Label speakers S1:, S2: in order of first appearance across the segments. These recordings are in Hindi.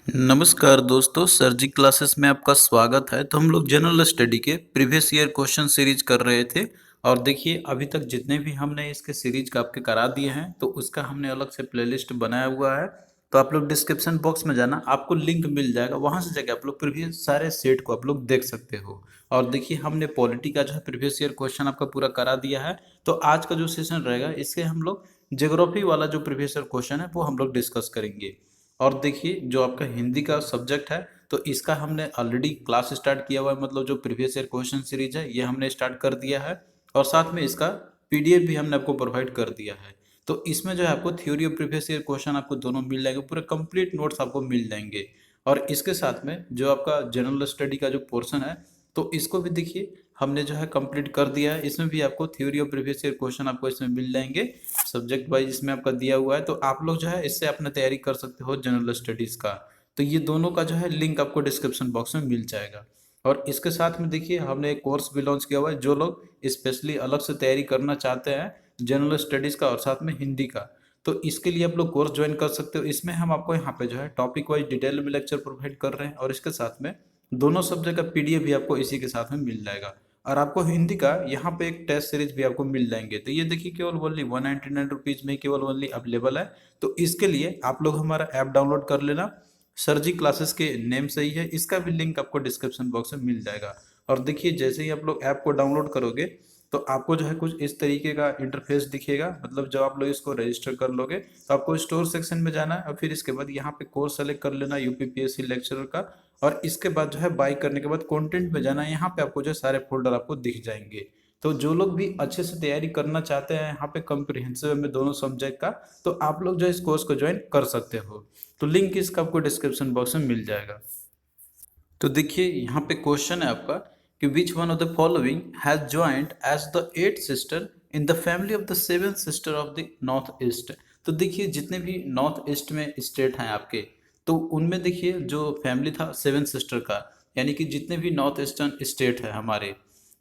S1: नमस्कार दोस्तों, सर जी क्लासेस में आपका स्वागत है। तो हम लोग जनरल स्टडी के प्रीवियस ईयर क्वेश्चन सीरीज कर रहे थे और देखिए अभी तक जितने भी हमने इसके सीरीज का आपके करा दिए हैं तो उसका हमने अलग से प्लेलिस्ट बनाया हुआ है। तो आप लोग डिस्क्रिप्शन बॉक्स में जाना, आपको लिंक मिल जाएगा, वहां से जाके आप लोग प्रीवियस सारे सेट को आप लोग देख सकते हो। और देखिए हमने पॉलिटी का जो है प्रीवियस ईयर क्वेश्चन आपका पूरा करा दिया है। तो आज का जो सेशन रहेगा इससे हम लोग ज्योग्राफी वाला जो प्रीवियस ईयर क्वेश्चन है वो हम लोग डिस्कस करेंगे। और देखिए जो आपका हिंदी का सब्जेक्ट है तो इसका हमने ऑलरेडी क्लास स्टार्ट किया हुआ है, मतलब जो प्रीवियस ईयर क्वेश्चन सीरीज है ये हमने स्टार्ट कर दिया है। और साथ में इसका पीडीएफ भी हमने आपको प्रोवाइड कर दिया है। तो इसमें जो है आपको थ्योरी और प्रीवियस ईयर क्वेश्चन आपको दोनों मिल जाएंगे, पूरे कंप्लीट नोट्स आपको मिल जाएंगे। और इसके साथ में जो आपका जनरल स्टडी का जो पोर्शन है तो इसको भी देखिए हमने जो है कंप्लीट कर दिया है। इसमें भी आपको थ्योरी और प्रीवियस ईयर क्वेश्चन आपको इसमें मिल जाएंगे, सब्जेक्ट वाइज इसमें आपका दिया हुआ है। तो आप लोग जो है इससे अपना तैयारी कर सकते हो जनरल स्टडीज का। तो ये दोनों का जो है लिंक आपको डिस्क्रिप्शन बॉक्स में मिल जाएगा। और इसके साथ में देखिए हमने एक कोर्स भी लॉन्च किया हुआ है, जो लोग स्पेशली अलग से तैयारी करना चाहते हैं जनरल स्टडीज का और साथ में हिंदी का, तो इसके लिए आप लोग कोर्स ज्वाइन कर सकते हो। इसमें हम आपको यहाँ पे जो है टॉपिक वाइज डिटेल में लेक्चर प्रोवाइड कर रहे हैं और इसके साथ में दोनों सब्जेक्ट का पीडीएफ भी आपको इसी के साथ में मिल जाएगा। और आपको हिंदी का यहाँ पे एक टेस्ट सीरीज भी आपको मिल जाएंगे। तो ये देखिए केवल ओनली 199 रुपीज में केवल ओनली अवेलेबल है। तो इसके लिए आप लोग हमारा ऐप डाउनलोड कर लेना, सर जी क्लासेस के नेम से ही है, इसका भी लिंक आपको डिस्क्रिप्शन बॉक्स में मिल जाएगा। और देखिए जैसे ही आप लोग ऐप को डाउनलोड करोगे तो आपको जो है कुछ इस तरीके का इंटरफेस दिखेगा। मतलब जब आप लोग इसको रजिस्टर कर लोगे तो आपको स्टोर सेक्शन में जाना है और फिर इसके बाद यहाँ पे कोर्स सेलेक्ट कर लेना यूपीपीएससी लेक्चरर का। और इसके बाद जो है बाई करने के बाद कंटेंट में जाना है, यहाँ पे आपको जो है सारे फोल्डर आपको दिख जाएंगे। तो जो लोग भी अच्छे से तैयारी करना चाहते हैं यहाँ पे कॉम्प्रिहेंसिव में दोनों सब्जेक्ट का, तो आप लोग जो है इस कोर्स को ज्वाइन कर सकते हो। तो लिंक इसका आपको डिस्क्रिप्शन बॉक्स में मिल जाएगा। तो देखिए यहाँ पे क्वेश्चन है आपका कि which one of the following has joint edge the eight sister in the family of the seven sister of the north east. तो देखिए जितने भी नॉर्थ ईस्ट में स्टेट हैं आपके, तो उनमें देखिए जो फैमिली था सेवन सिस्टर का, यानी कि जितने भी नॉर्थ ईस्टर्न स्टेट है हमारे,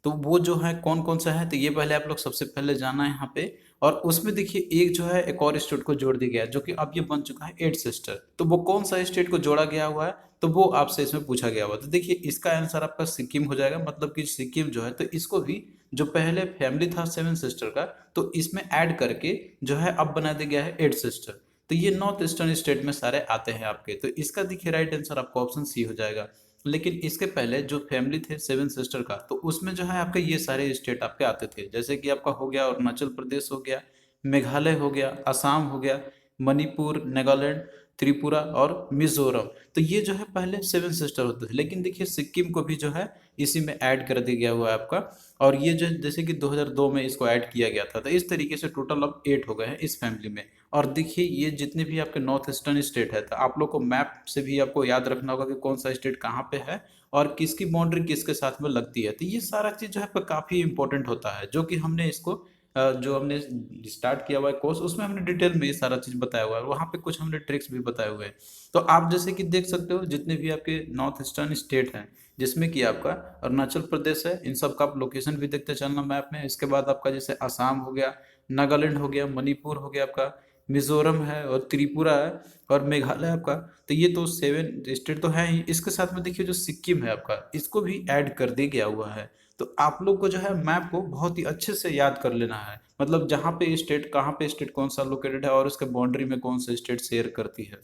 S1: तो वो जो है कौन कौन सा है, तो ये पहले आप लोग सबसे पहले जाना है यहाँ पे। और उसमें देखिए एक जो है एक और स्टेट को जोड़ दिया गया है, जो कि अब ये बन चुका है एट सिस्टर। तो वो कौन सा स्टेट को जोड़ा गया हुआ है, तो वो आपसे इसमें पूछा गया हुआ। तो देखिए इसका आंसर आपका सिक्किम हो जाएगा। मतलब कि सिक्किम जो है तो इसको भी जो पहले फैमिली था सेवन सिस्टर का, तो इसमें ऐड करके जो है अब बना दिया गया है एट सिस्टर। तो ये नॉर्थ ईस्टर्न स्टेट में सारे आते हैं आपके। तो इसका देखिए राइट आंसर आपका ऑप्शन सी हो जाएगा। लेकिन इसके पहले जो फैमिली थे सेवन सिस्टर का, तो उसमें जो है आपके ये सारे स्टेट आपके आते थे, जैसे कि आपका हो गया अरुणाचल प्रदेश हो गया, मेघालय हो गया, असम हो गया, मणिपुर, नागालैंड, त्रिपुरा और मिजोरम। तो ये जो है पहले सेवन सिस्टर होते थे, लेकिन देखिए सिक्किम को भी जो है इसी में ऐड कर दिया गया हुआ है आपका। और ये जो जैसे कि 2002 में इसको ऐड किया गया था। तो इस तरीके से टोटल अब 8 हो गए हैं इस फैमिली में। और देखिए ये जितने भी आपके नॉर्थ ईस्टर्न स्टेट है, तो आप लोग को मैप से भी आपको याद रखना होगा कि कौन सा स्टेट कहाँ पे है और किसकी बाउंड्री किसके साथ में लगती है। तो ये सारा चीज़ जो है आपका काफ़ी इंपॉर्टेंट होता है, जो कि हमने इसको जो हमने स्टार्ट किया हुआ है कोर्स, उसमें हमने डिटेल में ये सारा चीज़ बताया हुआ है और वहाँ पे कुछ हमने ट्रिक्स भी बताए हुए हैं। तो आप जैसे कि देख सकते हो जितने भी आपके नॉर्थ ईस्टर्न स्टेट हैं, जिसमें कि आपका अरुणाचल प्रदेश है, इन सब का आप लोकेशन भी देखते चलना मैप में। इसके बाद आपका जैसे असम हो गया, नागालैंड हो गया, मणिपुर हो गया आपका, मिजोरम है और त्रिपुरा है और मेघालय आपका। तो ये तो सेवन स्टेट तो है ही। इसके साथ में देखिए जो सिक्किम है आपका, इसको भी ऐड कर दिया गया हुआ है। तो आप लोग को जो है मैप को बहुत ही अच्छे से याद कर लेना है, मतलब जहाँ पे स्टेट कहाँ पे स्टेट कौन सा लोकेटेड है और उसके बाउंड्री में कौन सा स्टेट शेयर करती है।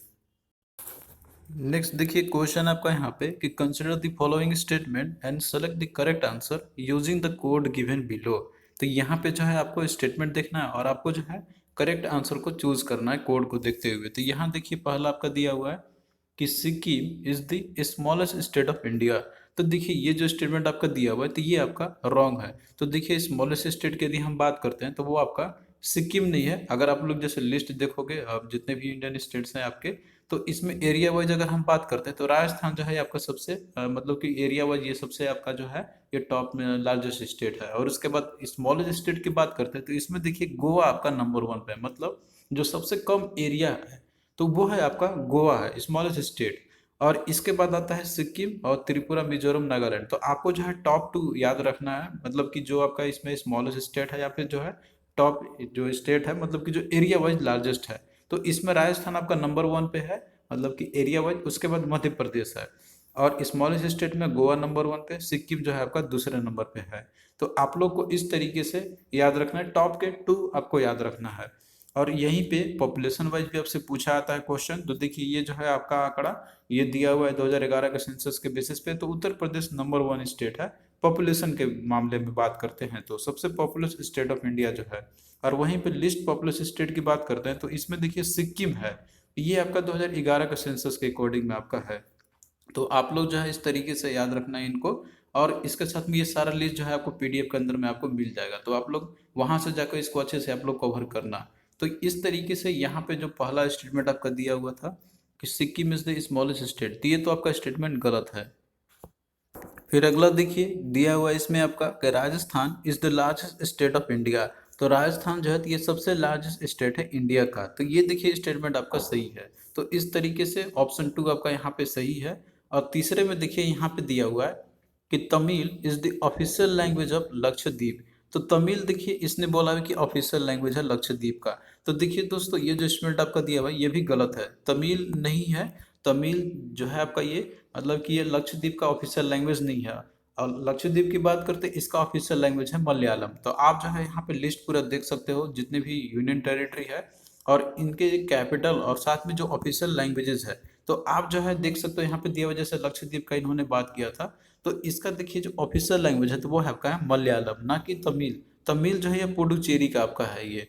S1: नेक्स्ट देखिए क्वेश्चन आपका यहाँ पे कि consider the following statement and select the correct answer using the code given below. तो यहाँ पे जो है आपको स्टेटमेंट देखना है और आपको जो है करेक्ट आंसर को चूज करना है कोड को देखते हुए। तो यहाँ देखिए पहला आपका दिया हुआ है कि Sikkim is the smallest state of India. तो देखिए ये जो स्टेटमेंट आपका दिया हुआ है तो ये आपका रॉन्ग है। तो देखिए स्मॉलेस्ट स्टेट की यदि हम बात करते हैं तो वो आपका सिक्किम नहीं है। अगर आप लोग जैसे लिस्ट देखोगे अब जितने भी इंडियन स्टेट्स हैं आपके, तो इसमें एरिया वाइज अगर हम बात करते हैं तो राजस्थान जो है आपका सबसे मतलब कि एरिया वाइज ये सबसे आपका जो है ये टॉप में लार्जेस्ट स्टेट है। और उसके बाद स्मॉलेस्ट स्टेट की बात करते हैं तो इसमें देखिए गोवा आपका नंबर 1 पे है, मतलब जो सबसे कम एरिया है तो वो है आपका गोवा है स्मॉलेस्ट स्टेट। और इसके बाद आता है सिक्किम और त्रिपुरा, मिजोरम, नागालैंड। तो आपको जो है टॉप 2 याद रखना है, मतलब कि जो आपका इसमें स्मॉलेस्ट स्टेट है या फिर जो है टॉप जो स्टेट है, मतलब कि जो एरिया वाइज लार्जेस्ट है। तो इसमें राजस्थान आपका नंबर 1 पे है मतलब कि एरिया वाइज, उसके बाद मध्य प्रदेश है। और स्मॉलेस्ट स्टेट में गोवा नंबर 1 पे, सिक्किम जो है आपका दूसरे नंबर पे है। तो आप लोग को इस तरीके से याद रखना है, टॉप के 2 आपको याद रखना है। और यहीं पे पॉपुलेशन वाइज भी आपसे पूछा आता है क्वेश्चन। तो देखिए ये जो है आपका आंकड़ा, ये दिया हुआ है 2011 के सेंसस के बेसिस पे। तो उत्तर प्रदेश नंबर 1 स्टेट है पॉपुलेशन के मामले में बात करते हैं तो, सबसे पॉपुलस स्टेट ऑफ इंडिया जो है। और वहीं पे लिस्ट पॉपुलस स्टेट की बात करते हैं तो इसमें देखिए सिक्किम है, ये आपका 2011 का सेंसस के अकॉर्डिंग में आपका है। तो आप लोग जो है इस तरीके से याद रखना है इनको। और इसके साथ में ये सारा लिस्ट जो है आपको पीडीएफ के अंदर में आपको मिल जाएगा, तो आप लोग वहां से जाकर इसको अच्छे से आप लोग कवर करना। तो इस तरीके से यहाँ पे जो पहला स्टेटमेंट आपका दिया हुआ था कि Sikkim is the smallest state, तो ये तो आपका स्टेटमेंट गलत है। फिर अगला देखिए दिया हुआ है इसमें आपका कि Rajasthan is the largest state of India. तो राजस्थान जो है तो ये सबसे लार्जेस्ट स्टेट है इंडिया का। तो ये देखिए स्टेटमेंट आपका सही है। तो इस तरीके से ऑप्शन 2 आपका यहाँ पे सही है। और तीसरे में देखिए यहाँ पे दिया हुआ है कि Tamil is the official language of Lakshadweep. तो तमिल देखिए इसने बोला है कि ऑफिशियल लैंग्वेज है लक्षद्वीप का। तो देखिए दोस्तों ये जो स्टेटमेंट आपका दिया हुआ है ये भी गलत है, तमिल नहीं है। तमिल जो है आपका ये मतलब कि ये लक्षद्वीप का ऑफिशियल लैंग्वेज नहीं है। और लक्षद्वीप की बात करते हैं इसका ऑफिशियल लैंग्वेज है मलयालम। तो आप जो है यहाँ पे लिस्ट पूरा देख सकते हो जितने भी यूनियन टेरिटरी है और इनके कैपिटल और साथ में जो ऑफिशियल लैंग्वेजेस है। तो आप जो है देख सकते हो यहाँ पे दिया हुआ, जैसे लक्षद्वीप का इन्होंने बात किया था। तो इसका देखिए जो ऑफिशियल लैंग्वेज है तो वो है आपका है मलयालम, ना कि तमिल। तमिल जो है ये पुडुचेरी का आपका है ये।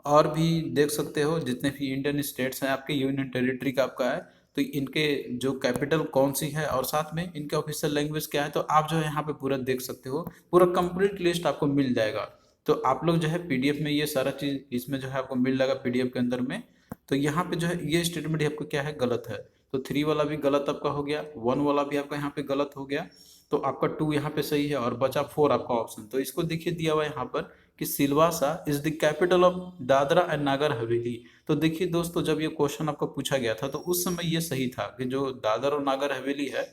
S1: और भी देख सकते हो जितने भी इंडियन स्टेट्स हैं आपके यूनियन टेरिटरी का आपका है, तो इनके जो कैपिटल कौन सी है और साथ में इनके ऑफिशियल लैंग्वेज क्या है, तो आप जो है यहाँ पे पूरा देख सकते हो, पूरा कंप्लीट लिस्ट आपको मिल जाएगा। तो आप लोग जो है पीडीएफ में ये सारा चीज इसमें जो है आपको मिल जाएगा पीडीएफ के अंदर में। तो यहाँ पे जो है ये स्टेटमेंट आपको क्या है गलत है। तो 3 वाला भी गलत आपका हो गया, 1 वाला भी आपका यहाँ पे गलत हो गया। तो आपका 2 यहाँ पे सही है और बचा 4 आपका ऑप्शन। तो इसको देखिए दिया हुआ है यहाँ पर कि Silvassa is the capital of Dadra and Nagar Haveli. तो देखिए दोस्तों जब ये क्वेश्चन आपको पूछा गया था तो उस समय ये सही था कि जो दादर और नागर हवेली है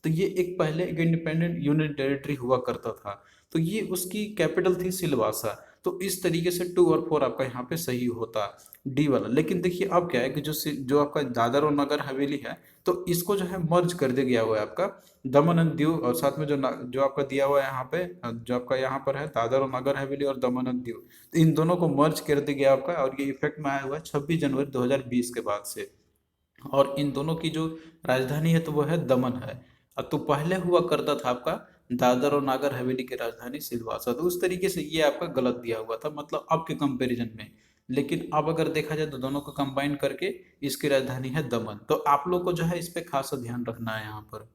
S1: तो ये एक पहले एक इंडिपेंडेंट यूनियन टेरिटरी हुआ करता था। तो ये उसकी कैपिटल थी सिलवासा। तो इस तरीके से 2 और 4 आपका यहाँ पे सही होता, डी वाला। लेकिन देखिए अब क्या है कि जो आपका दादर और नगर हवेली है तो इसको जो है मर्ज कर दिया गया हुआ है आपका दमन एंड दीव। और साथ में जो आपका दिया हुआ है यहाँ पे, जो आपका यहाँ पर है दादर और नगर हवेली और दमन एंड दीव, तो इन दोनों को मर्ज कर दिया गया आपका। और ये इफेक्ट में आया हुआ है 26 जनवरी 2020 के बाद से। और इन दोनों की जो राजधानी है तो वो है दमन है। अब तो पहले हुआ करता था आपका दादर और नागर हवेली की राजधानी सिलवासा। तो उस तरीके से ये आपका गलत दिया हुआ था, मतलब अब के कंपैरिजन में। लेकिन अब अगर देखा जाए तो दोनों को कंबाइन करके इसकी राजधानी है दमन। तो आप लोग को जो है इस पे खासा ध्यान रखना है यहाँ पर।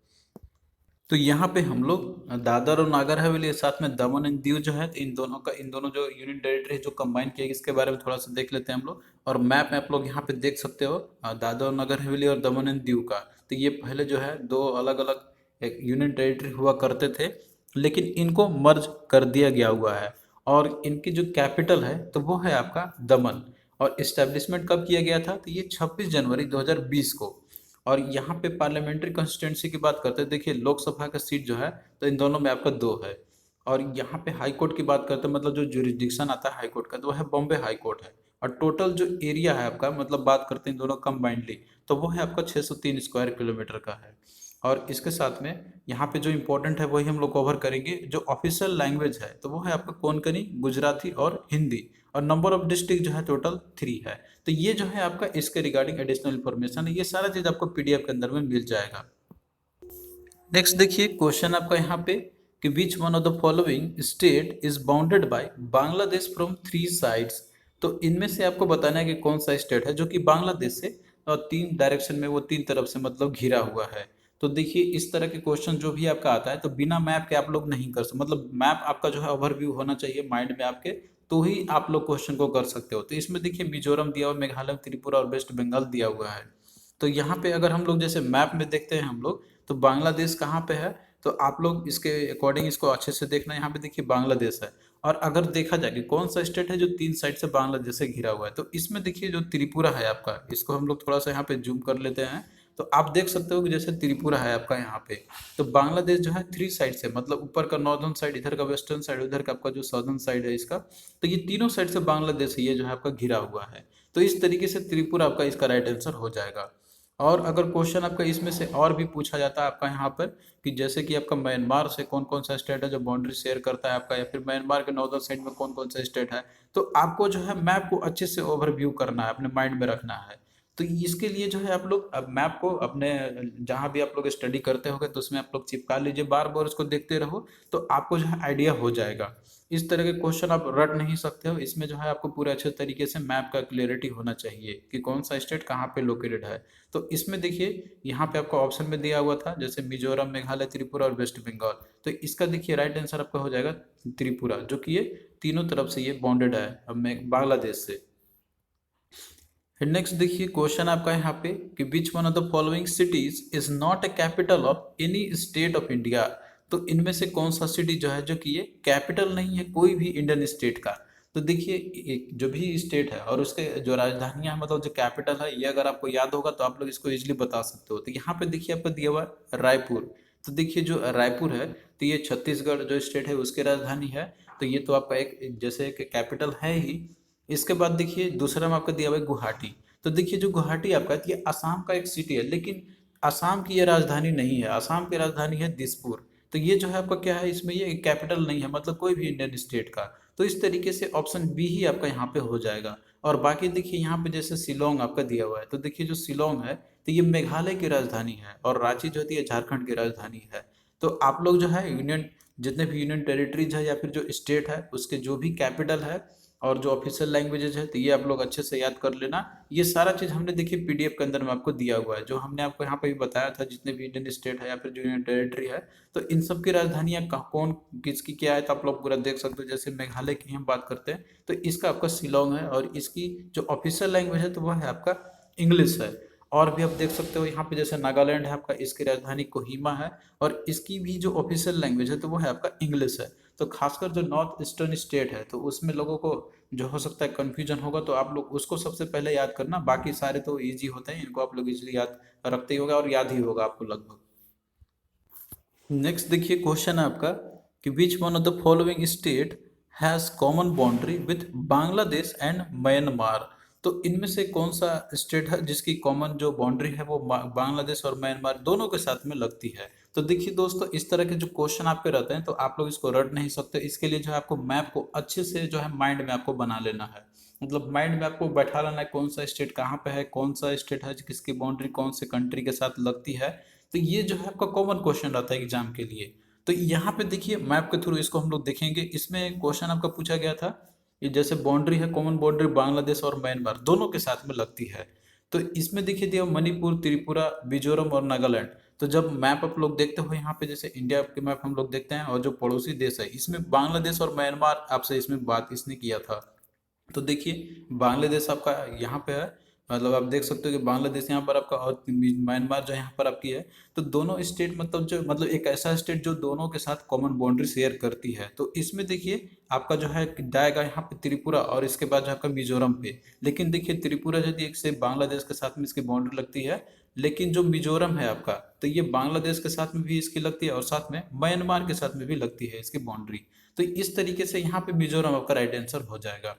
S1: तो यहाँ पे हम लोग दादर और नागर हवेली के साथ में दमन एंड दीव जो है तो इन दोनों जो यूनियन टेरिटरी जो कंबाइन किए इसके बारे में थोड़ा सा देख लेते हैं हम लोग। और मैप में आप लोग यहाँ पे देख सकते हो दादर और नगर हवेली और दमन एंड दीव का। तो ये पहले जो है 2 अलग अलग एक यूनियन टेरिटरी हुआ करते थे, लेकिन इनको मर्ज कर दिया गया हुआ है। और इनकी जो कैपिटल है तो वो है आपका दमन। और इस्टेब्लिशमेंट कब किया गया था, तो ये 26 जनवरी 2020 को। और यहाँ पे पार्लियामेंट्री कंस्टिट्यूंसी की बात करते हैं, देखिए लोकसभा का सीट जो है तो इन दोनों में आपका 2 है। और यहाँ पे हाई कोर्ट की बात करते हैं, मतलब जो जुरिस्डिक्शन आता है हाई कोर्ट का तो वो है बॉम्बे हाई कोर्ट है। और टोटल जो एरिया है आपका, मतलब बात करते हैं दोनों कंबाइंडली, तो वो है आपका 603 स्क्वायर किलोमीटर का है। और इसके साथ में यहाँ पे जो इम्पोर्टेंट है वही हम लोग कवर करेंगे। जो ऑफिशियल लैंग्वेज है तो वो है आपका कोंकणी, गुजराती और हिंदी। और नंबर ऑफ डिस्ट्रिक्ट जो है टोटल 3 है। तो ये जो है आपका इसके रिगार्डिंग एडिशनल इन्फॉर्मेशन है, ये सारा चीज आपको पीडीएफ के अंदर में मिल जाएगा। नेक्स्ट देखिए क्वेश्चन आपका यहाँ पे कि which one of the following state is bounded by Bangladesh from 3 sides. तो इनमें से आपको बताना है कि कौन सा स्टेट है जो कि बांग्लादेश से 3 डायरेक्शन में, वो 3 तरफ से मतलब घिरा हुआ है। तो देखिए इस तरह के क्वेश्चन जो भी आपका आता है तो बिना मैप के आप लोग नहीं कर सकते, मतलब मैप आपका जो है ओवरव्यू होना चाहिए माइंड में आपके, तो ही आप लोग क्वेश्चन को कर सकते हो। तो इसमें देखिए मिजोरम दिया हुआ, मेघालय, त्रिपुरा और वेस्ट बंगाल दिया हुआ है। तो यहाँ पे अगर हम लोग जैसे मैप में देखते हैं हम लोग तो बांग्लादेश कहाँ पे है, तो आप लोग इसके अकॉर्डिंग इसको अच्छे से देखना। यहाँ पे देखिए बांग्लादेश है। और अगर देखा जाए कि कौन सा स्टेट है जो 3 साइड से बांग्लादेश से घिरा हुआ है, तो इसमें देखिए जो त्रिपुरा है आपका, इसको हम लोग थोड़ा सा यहाँ पे जूम कर लेते हैं। तो आप देख सकते हो कि जैसे त्रिपुरा है आपका यहाँ पे, तो बांग्लादेश जो है 3 साइड से, मतलब ऊपर का नॉर्दर्न साइड, इधर का वेस्टर्न साइड, उधर का आपका जो सदर्न साइड है इसका, तो ये तीनों साइड से बांग्लादेश ये जो है आपका घिरा हुआ है। तो इस तरीके से त्रिपुरा आपका इसका राइट आंसर हो जाएगा। और अगर क्वेश्चन आपका इसमें से और भी पूछा जाता है आपका यहाँ पर कि जैसे कि आपका म्यांमार से कौन कौन सा स्टेट है जो बाउंड्री शेयर करता है आपका, या फिर म्यांमार के नॉर्दर्न साइड में कौन कौन सा स्टेट है, तो आपको जो है मैप को अच्छे से ओवरव्यू करना है, अपने माइंड में रखना है। तो इसके लिए जो है आप लोग अब मैप को अपने जहाँ भी आप लोग स्टडी करते होगे तो उसमें आप लोग चिपका लीजिए, बार बार उसको देखते रहो, तो आपको जो है आइडिया हो जाएगा। इस तरह के क्वेश्चन आप रट नहीं सकते हो, इसमें जो है आपको पूरे अच्छे तरीके से मैप का क्लियरिटी होना चाहिए कि कौन सा स्टेट कहाँ पे लोकेटेड है। तो इसमें देखिए यहाँ पे आपको ऑप्शन में दिया हुआ था जैसे मिजोरम, मेघालय, त्रिपुरा और वेस्ट बंगाल। तो इसका देखिए राइट आंसर आपका हो जाएगा त्रिपुरा, जो कि ये तीनों तरफ से ये बॉन्डेड है अब मैं बांग्लादेश से। फिर नेक्स्ट देखिए क्वेश्चन आपका यहाँ पे कि which one of the following cities is not a capital of any state of India. तो इनमें से कौन सा सिटी जो है जो कि ये कैपिटल नहीं है कोई भी इंडियन स्टेट का। तो देखिए जो भी स्टेट है और उसके जो राजधानियां मतलब जो कैपिटल है, ये अगर आपको याद होगा तो आप लोग इसको इजिली बता सकते हो। तो यहाँ पे देखिए आपको दिया हुआ है रायपुर। तो देखिए जो रायपुर है तो ये छत्तीसगढ़ जो स्टेट है उसकी राजधानी है। तो ये तो आपका एक जैसे एक कैपिटल है ही। इसके बाद देखिए दूसरा में आपका दिया हुआ है गुवाहाटी। तो देखिए जो गुवाहाटी आपका ये असम का एक सिटी है, लेकिन असम की ये राजधानी नहीं है, असम की राजधानी है दिसपुर। तो ये जो है आपका क्या है, इसमें ये कैपिटल नहीं है मतलब कोई भी इंडियन स्टेट का। तो इस तरीके से ऑप्शन बी ही आपका यहाँ पे हो जाएगा। और बाकी देखिए यहाँ पे जैसे शिलोंग आपका दिया हुआ है, तो देखिए जो शिलोंग है तो ये मेघालय की राजधानी है, और रांची जो होती है झारखंड की राजधानी है। तो आप लोग जो है यूनियन जितने भी यूनियन टेरिटरीज है या फिर जो स्टेट है उसके जो भी कैपिटल है और जो ऑफिशियल लैंग्वेजेज है तो ये आप लोग अच्छे से याद कर लेना। ये सारा चीज़ हमने देखिए पीडीएफ के अंदर में आपको दिया हुआ है, जो हमने आपको यहाँ पे भी बताया था जितने भी इंडियन स्टेट है या फिर जो यूनियन टेरिटरी है, तो इन सब की राजधानियाँ कौन किसकी क्या है तो आप लोग पूरा देख सकते हो। जैसे मेघालय की हम बात करते हैं तो इसका आपका शिलोंग है, और इसकी जो ऑफिशियल लैंग्वेज है तो वह है आपका इंग्लिश है। और भी आप देख सकते हो यहाँ पे जैसे नागालैंड है आपका, इसकी राजधानी कोहिमा है, और इसकी भी जो ऑफिशियल लैंग्वेज है तो वो है आपका इंग्लिश है। तो खासकर जो नॉर्थ ईस्टर्न स्टेट है तो उसमें लोगों को जो हो सकता है कन्फ्यूजन होगा, तो आप लोग उसको सबसे पहले याद करना, बाकी सारे तो इजी होते हैं, इनको आप लोग इजीली याद रखते ही होगा और याद ही होगा आपको लगभग। नेक्स्ट देखिए क्वेश्चन है आपका कि which one of the following state has common boundary with Bangladesh and Myanmar. तो इनमें से कौन सा स्टेट है जिसकी कॉमन जो बाउंड्री है वो बांग्लादेश और म्यांमार दोनों के साथ में लगती है। तो देखिए दोस्तों इस तरह के जो क्वेश्चन आपके रहते हैं तो आप लोग इसको रट नहीं सकते, इसके लिए जो है आपको मैप को अच्छे से जो है माइंड में आपको बना लेना है, मतलब माइंड में आपको बैठा लेना है कौन सा स्टेट कहाँ पे है, कौन सा स्टेट है किसकी बाउंड्री कौन से कंट्री के साथ लगती है। तो ये जो है आपका कॉमन क्वेश्चन रहता है एग्जाम के लिए। तो यहाँ पे देखिए मैप के थ्रू इसको हम लोग देखेंगे। इसमें क्वेश्चन आपका पूछा गया था ये जैसे बाउंड्री है, कॉमन बाउंड्री बांग्लादेश और म्यांमार दोनों के साथ में लगती है। तो इसमें देखिए दिया मणिपुर, त्रिपुरा, मिजोरम और नागालैंड। तो जब मैप आप लोग देखते हो यहाँ पे जैसे इंडिया के मैप हम लोग देखते हैं और जो पड़ोसी देश है इसमें बांग्लादेश और म्यांमार आपसे इसमें बात इसने किया था। तो देखिए बांग्लादेश आपका यहाँ पे है, मतलब आप देख सकते हो कि बांग्लादेश यहाँ पर आपका और म्यांमार जो यहाँ पर आपकी है। तो दोनों स्टेट मतलब जो मतलब एक ऐसा स्टेट जो दोनों के साथ कॉमन बाउंड्री शेयर करती है। तो इसमें देखिए आपका जो है जाएगा यहाँ पे त्रिपुरा और इसके बाद जो आपका मिजोरम पे। लेकिन देखिए त्रिपुरा यदि एक से बांग्लादेश के साथ में इसकी बाउंड्री लगती है, लेकिन जो मिजोरम है आपका तो ये बांग्लादेश के साथ में भी इसकी लगती है और साथ में म्यांमार के साथ में भी लगती है इसकी बाउंड्री। तो इस तरीके से यहाँ पे मिजोरम आपका राइट आंसर हो जाएगा।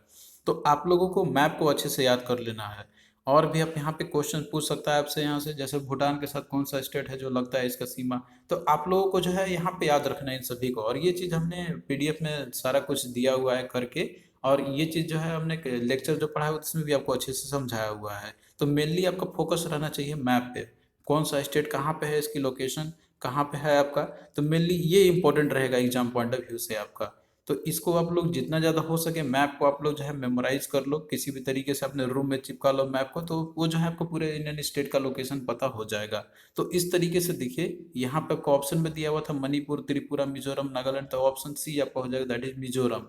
S1: तो आप लोगों को मैप को अच्छे से याद कर लेना है। और भी आप यहाँ पे क्वेश्चन पूछ सकता है आपसे यहाँ से, जैसे भूटान के साथ कौन सा स्टेट है जो लगता है इसका सीमा। तो आप लोगों को जो है यहाँ पे याद रखना है इन सभी को, और ये चीज़ हमने पीडीएफ में सारा कुछ दिया हुआ है करके। और ये चीज़ जो है हमने लेक्चर जो पढ़ा है उसमें भी आपको अच्छे से समझाया हुआ है। तो मेनली आपका फोकस रहना चाहिए मैप पे, कौन सा स्टेट कहाँ पे है, इसकी लोकेशन कहाँ पे है आपका। तो मेनली ये इंपॉर्टेंट रहेगा एग्जाम पॉइंट ऑफ व्यू से आपका। तो इसको आप लोग जितना ज़्यादा हो सके मैप को आप लोग जो है मेमोराइज कर लो, किसी भी तरीके से अपने रूम में चिपका लो मैप को, तो वो जो है आपको पूरे इंडियन स्टेट का लोकेशन पता हो जाएगा। तो इस तरीके से देखिए यहाँ पे आपको ऑप्शन में दिया हुआ था मणिपुर, त्रिपुरा, मिजोरम, नागालैंड। तो ऑप्शन सी आपका हो जाएगा, दैट इज मिजोरम।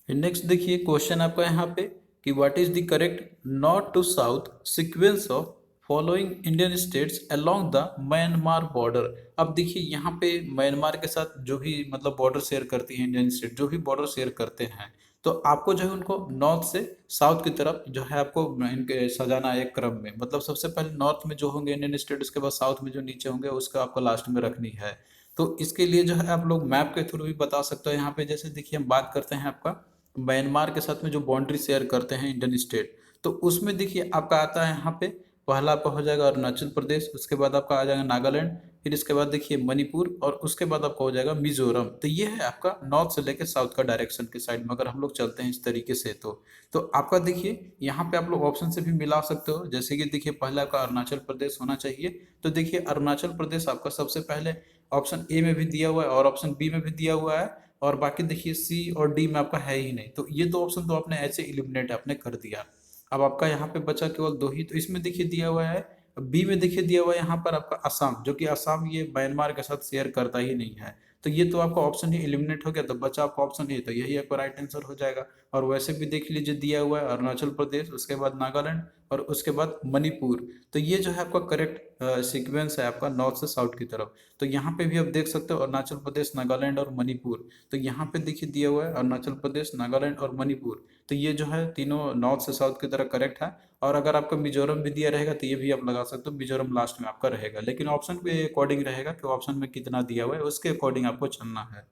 S1: नेक्स्ट देखिए क्वेश्चन आपका यहाँ पे कि what is the correct north to south sequence of following Indian states along the Myanmar border. अब देखिए यहाँ पे म्यांमार के साथ जो भी मतलब बॉर्डर शेयर करती है इंडियन स्टेट, जो भी बॉर्डर शेयर करते हैं, तो आपको जो है उनको नॉर्थ से साउथ की तरफ जो है आपको इनके सजाना है एक क्रम में। मतलब सबसे पहले नॉर्थ में जो होंगे इंडियन स्टेट, उसके बाद साउथ में जो नीचे होंगे उसका आपको लास्ट में रखनी है। तो इसके लिए जो है आप लोग मैप के थ्रू भी बता सकते हो। यहाँ पे जैसे देखिए हम बात करते हैं आपका म्यांमार के साथ में जो बाउंड्री शेयर करते हैं इंडियन स्टेट, तो उसमें देखिए आपका आता है यहाँ पे पहला आपका हो जाएगा अरुणाचल प्रदेश, उसके बाद आपका आ जाएगा नागालैंड, फिर इसके बाद देखिए मणिपुर, और उसके बाद आपका हो जाएगा मिजोरम। तो ये है आपका नॉर्थ से लेकर साउथ का डायरेक्शन के साइड में अगर हम लोग चलते हैं इस तरीके से। तो आपका देखिए यहाँ पे आप लोग ऑप्शन से भी मिला सकते हो, जैसे कि देखिए पहला आपका अरुणाचल प्रदेश होना चाहिए। तो देखिए अरुणाचल प्रदेश आपका सबसे पहले ऑप्शन ए में भी दिया हुआ है और ऑप्शन बी में भी दिया हुआ है, और बाकी देखिए सी और डी में आपका है ही नहीं। तो ये दो ऑप्शन तो आपने ऐसे इलिमिनेट आपने कर दिया। अब आपका यहाँ पे बचा केवल दो ही। तो इसमें देखिए दिया हुआ है बी में, देखिए दिया हुआ है यहाँ पर आपका असम, जो कि असम ये म्यांमार के साथ शेयर करता ही नहीं है। तो ये तो आपका ऑप्शन ही एलिमिनेट हो गया, तो बचा आपका ऑप्शन ए, तो यही आपका राइट आंसर हो जाएगा। और वैसे भी देख लीजिए दिया हुआ है अरुणाचल प्रदेश, उसके बाद नागालैंड, और उसके बाद मणिपुर। तो ये जो है आपका करेक्ट सीक्वेंस है आपका नॉर्थ से साउथ की तरफ। तो यहाँ पे भी आप देख सकते हो अरुणाचल प्रदेश, नागालैंड और मणिपुर। तो यहाँ पे देखिए दिया हुआ है अरुणाचल प्रदेश, नागालैंड और मणिपुर। तो ये जो है तीनों नॉर्थ से साउथ की तरफ करेक्ट है। और अगर आपका मिजोरम भी दिया रहेगा तो ये भी आप लगा सकते हो, मिजोरम लास्ट में आपका रहेगा, लेकिन ऑप्शन के अकॉर्डिंग रहेगा कि ऑप्शन में कितना दिया हुआ है उसके अकॉर्डिंग आपको चलना है।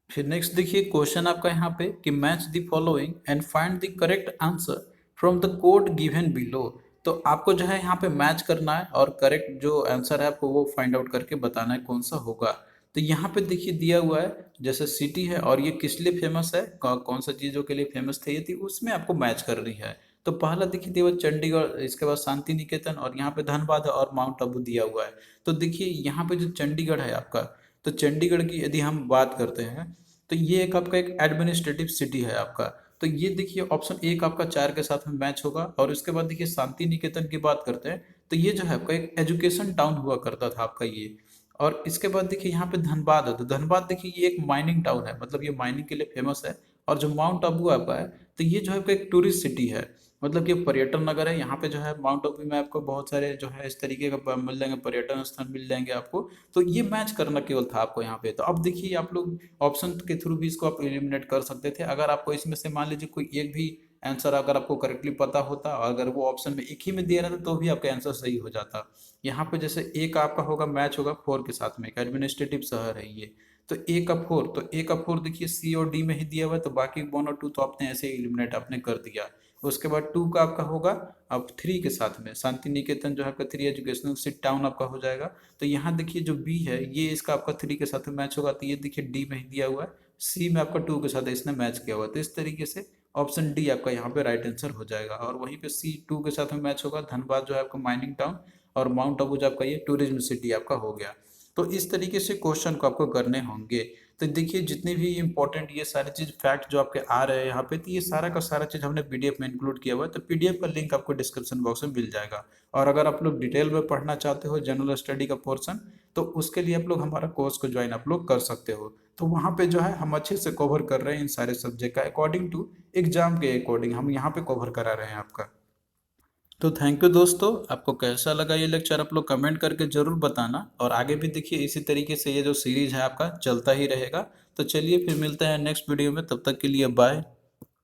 S1: फिर नेक्स्ट देखिए क्वेश्चन आपका यहाँ पे कि match the following and find the correct answer from the code given below. तो आपको जो है यहाँ पे मैच करना है और करेक्ट जो आंसर है आपको वो फाइंड आउट करके बताना है कौन सा होगा। तो यहाँ पे देखिए दिया हुआ है जैसे सिटी है और ये किस लिए फेमस है, कौन सा चीज़ों के लिए फेमस थी ये थी, उसमें आपको मैच कर रही है। तो पहला देखिए दिया हुआ चंडीगढ़, इसके बाद शांति निकेतन, और यहाँ पे धनबाद है और माउंट आबू दिया हुआ है। तो देखिए यहाँ पे जो चंडीगढ़ है आपका, तो चंडीगढ़ की यदि हम बात करते हैं तो ये एक आपका एक एडमिनिस्ट्रेटिव सिटी है आपका। तो ये देखिए ऑप्शन एक आपका चार के साथ में मैच होगा। और उसके बाद देखिए शांति निकेतन की बात करते हैं तो ये जो है आपका एक एजुकेशन टाउन हुआ करता था आपका ये। और इसके बाद देखिए यहाँ पे धनबाद है, तो धनबाद देखिए ये एक माइनिंग टाउन है, मतलब ये माइनिंग के लिए फेमस है। और जो माउंट आबू आपका है तो ये जो है आपका एक टूरिस्ट सिटी है, मतलब कि पर्यटन नगर है। यहाँ पे जो है माउंट आबू में आपको बहुत सारे जो है इस तरीके का मिल जाएंगे, पर्यटन स्थल मिल जाएंगे आपको। तो ये मैच करना केवल था आपको यहाँ पे। तो अब देखिए आप लोग ऑप्शन के थ्रू भी इसको आप एलिमिनेट कर सकते थे। अगर आपको इसमें से मान लीजिए कोई एक भी आंसर अगर आपको करेक्टली पता होता, अगर वो ऑप्शन में एक ही में दिया रहता तो भी आपका आंसर सही हो जाता। यहाँ पे जैसे ए का आपका होगा मैच होगा फोर के साथ में, एक एडमिनिस्ट्रेटिव शहर है ये। तो ए का फोर, तो ए का फोर देखिए सी और डी में ही दिया हुआ है, तो बाकी वन और टू तो आपने ऐसे एलिमिनेट आपने कर दिया। उसके बाद टू का आपका होगा अब थ्री के साथ में, शांति निकेतन जो है आपका थ्री एजुकेशनल सिटी टाउन आपका हो जाएगा। तो यहाँ देखिए जो बी है ये इसका आपका थ्री के साथ में मैच होगा, तो ये देखिए डी में ही दिया हुआ है। सी में आपका टू के साथ इसने मैच किया हुआ है, तो इस तरीके से ऑप्शन डी आपका यहाँ पे राइट आंसर हो जाएगा। और वहीं पे सी टू के साथ में मैच होगा, धनबाद जो है आपका माइनिंग टाउन, और माउंट आबू जो आपका ये टूरिज्म सिटी आपका हो गया। तो इस तरीके से क्वेश्चन को आपको करने होंगे। तो देखिए जितने भी इंपॉर्टेंट ये सारी चीज फैक्ट जो आपके आ रहे हैं यहाँ पे, तो ये सारा का सारा चीज हमने पीडीएफ में इंक्लूड किया हुआ है। तो पीडीएफ का लिंक आपको डिस्क्रिप्शन बॉक्स में मिल जाएगा। और अगर आप लोग डिटेल में पढ़ना चाहते हो जनरल स्टडी का पोर्शन, तो उसके लिए आप लोग हमारा कोर्स को ज्वाइन आप लोग कर सकते हो। तो वहाँ पे जो है हम अच्छे से कवर कर रहे हैं इन सारे सब्जेक्ट का अकॉर्डिंग टू एग्जाम के अकॉर्डिंग हम यहाँ पे कवर करा रहे हैं आपका। तो थैंक यू दोस्तों, आपको कैसा लगा ये लेक्चर आप लोग कमेंट करके जरूर बताना। और आगे भी देखिए इसी तरीके से ये जो सीरीज है आपका चलता ही रहेगा। तो चलिए फिर मिलते हैं नेक्स्ट वीडियो में, तब तक के लिए बाय।